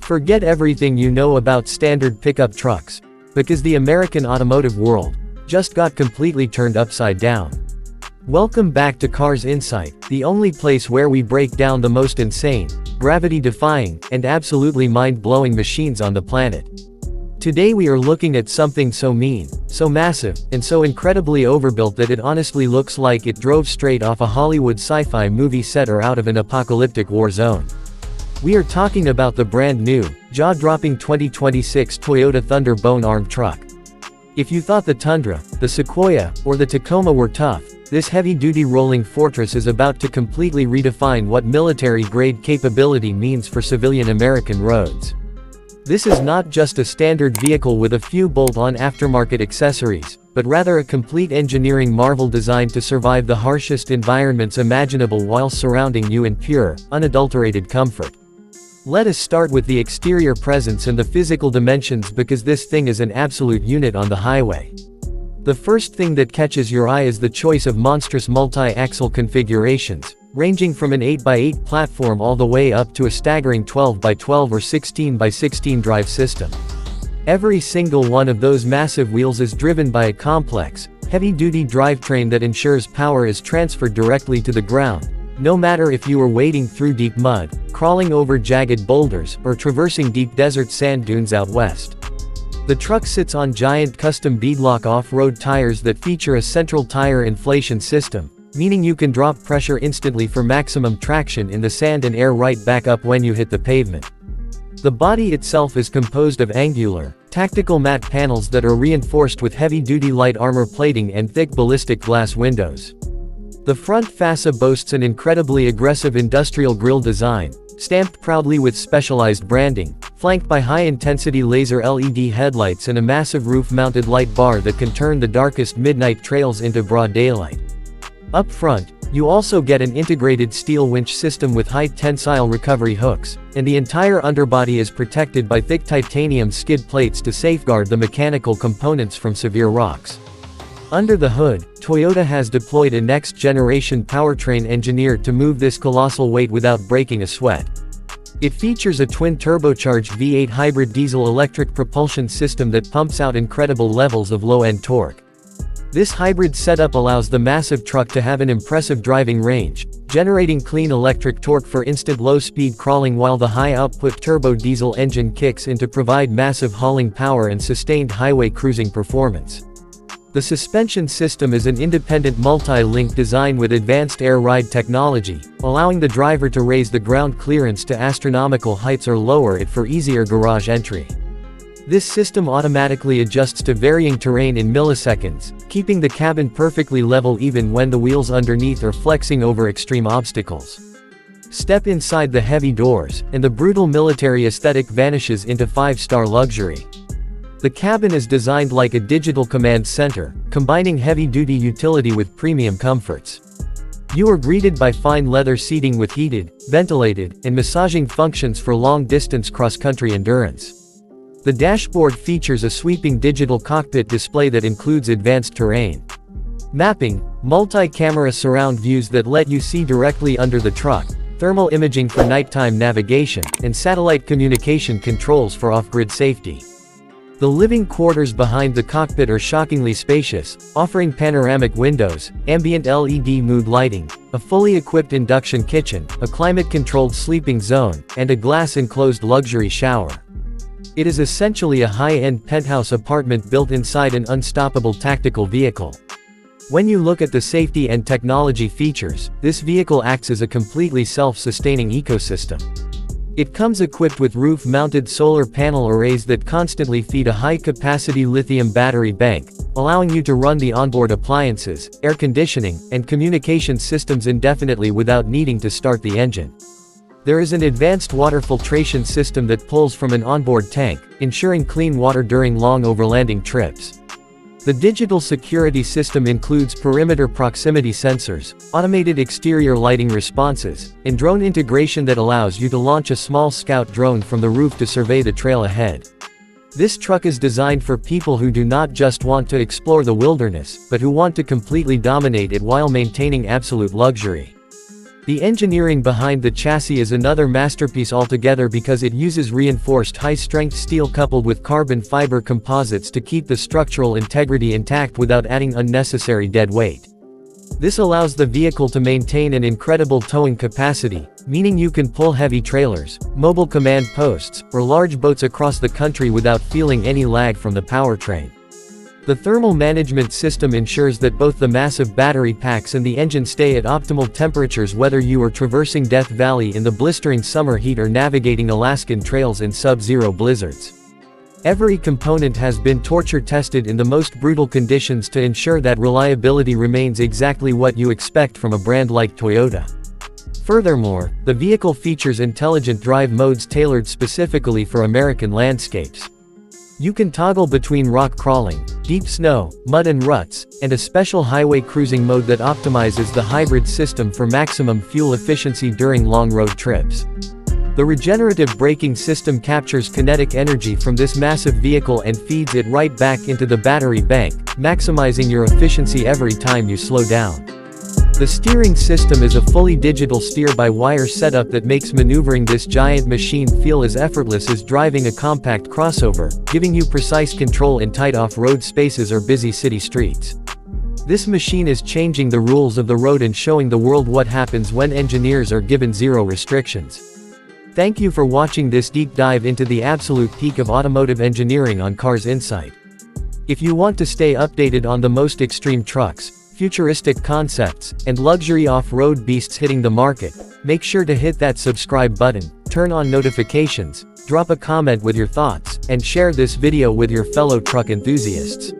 Forget everything you know about standard pickup trucks, because the American automotive world just got completely turned upside down. Welcome back to Cars Insight, the only place where we break down the most insane, gravity-defying, and absolutely mind-blowing machines on the planet. Today we are looking at something so mean, so massive, and so incredibly overbuilt that it honestly looks like it drove straight off a Hollywood sci-fi movie set or out of an apocalyptic war zone. We are talking about the brand new, jaw-dropping 2026 Toyota Thunderbone armed truck. If you thought the Tundra, the Sequoia, or the Tacoma were tough, this heavy-duty rolling fortress is about to completely redefine what military-grade capability means for civilian American roads. This is not just a standard vehicle with a few bolt-on aftermarket accessories, but rather a complete engineering marvel designed to survive the harshest environments imaginable while surrounding you in pure, unadulterated comfort. Let us start with the exterior presence and the physical dimensions because this thing is an absolute unit on the highway. The first thing that catches your eye is the choice of monstrous multi-axle configurations, ranging from an 8x8 platform all the way up to a staggering 12x12 or 16x16 drive system. Every single one of those massive wheels is driven by a complex, heavy-duty drivetrain that ensures power is transferred directly to the ground, no matter if you are wading through deep mud, crawling over jagged boulders, or traversing deep desert sand dunes out west. The truck sits on giant custom beadlock off-road tires that feature a central tire inflation system, meaning you can drop pressure instantly for maximum traction in the sand and air right back up when you hit the pavement. The body itself is composed of angular, tactical matte panels that are reinforced with heavy-duty light armor plating and thick ballistic glass windows. The front fascia boasts an incredibly aggressive industrial grille design, stamped proudly with specialized branding, flanked by high-intensity laser LED headlights and a massive roof-mounted light bar that can turn the darkest midnight trails into broad daylight. Up front, you also get an integrated steel winch system with high-tensile recovery hooks, and the entire underbody is protected by thick titanium skid plates to safeguard the mechanical components from severe rocks. Under the hood, Toyota has deployed a next-generation powertrain engineered to move this colossal weight without breaking a sweat. It features a twin-turbocharged V8 hybrid diesel-electric propulsion system that pumps out incredible levels of low-end torque. This hybrid setup allows the massive truck to have an impressive driving range, generating clean electric torque for instant low-speed crawling while the high-output turbo diesel engine kicks in to provide massive hauling power and sustained highway cruising performance. The suspension system is an independent multi-link design with advanced air ride technology, allowing the driver to raise the ground clearance to astronomical heights or lower it for easier garage entry. This system automatically adjusts to varying terrain in milliseconds, keeping the cabin perfectly level even when the wheels underneath are flexing over extreme obstacles. Step inside the heavy doors, and the brutal military aesthetic vanishes into five-star luxury. The cabin is designed like a digital command center, combining heavy-duty utility with premium comforts. You are greeted by fine leather seating with heated, ventilated, and massaging functions for long-distance cross-country endurance. The dashboard features a sweeping digital cockpit display that includes advanced terrain mapping, multi-camera surround views that let you see directly under the truck, thermal imaging for nighttime navigation, and satellite communication controls for off-grid safety. The living quarters behind the cockpit are shockingly spacious, offering panoramic windows, ambient LED mood lighting, a fully equipped induction kitchen, a climate-controlled sleeping zone, and a glass-enclosed luxury shower. It is essentially a high-end penthouse apartment built inside an unstoppable tactical vehicle. When you look at the safety and technology features, this vehicle acts as a completely self-sustaining ecosystem. It comes equipped with roof-mounted solar panel arrays that constantly feed a high-capacity lithium battery bank, allowing you to run the onboard appliances, air conditioning, and communication systems indefinitely without needing to start the engine. There is an advanced water filtration system that pulls from an onboard tank, ensuring clean water during long overlanding trips. The digital security system includes perimeter proximity sensors, automated exterior lighting responses, and drone integration that allows you to launch a small scout drone from the roof to survey the trail ahead. This truck is designed for people who do not just want to explore the wilderness, but who want to completely dominate it while maintaining absolute luxury. The engineering behind the chassis is another masterpiece altogether because it uses reinforced high-strength steel coupled with carbon fiber composites to keep the structural integrity intact without adding unnecessary dead weight. This allows the vehicle to maintain an incredible towing capacity, meaning you can pull heavy trailers, mobile command posts, or large boats across the country without feeling any lag from the powertrain. The thermal management system ensures that both the massive battery packs and the engine stay at optimal temperatures whether you are traversing Death Valley in the blistering summer heat or navigating Alaskan trails in sub-zero blizzards. Every component has been torture-tested in the most brutal conditions to ensure that reliability remains exactly what you expect from a brand like Toyota. Furthermore, the vehicle features intelligent drive modes tailored specifically for American landscapes. You can toggle between rock crawling, deep snow, mud and ruts, and a special highway cruising mode that optimizes the hybrid system for maximum fuel efficiency during long road trips. The regenerative braking system captures kinetic energy from this massive vehicle and feeds it right back into the battery bank, maximizing your efficiency every time you slow down. The steering system is a fully digital steer-by-wire setup that makes maneuvering this giant machine feel as effortless as driving a compact crossover, giving you precise control in tight off-road spaces or busy city streets. This machine is changing the rules of the road and showing the world what happens when engineers are given zero restrictions. Thank you for watching this deep dive into the absolute peak of automotive engineering on Cars Insight. If you want to stay updated on the most extreme trucks, futuristic concepts, and luxury off-road beasts hitting the market, make sure to hit that subscribe button, turn on notifications, drop a comment with your thoughts, and share this video with your fellow truck enthusiasts.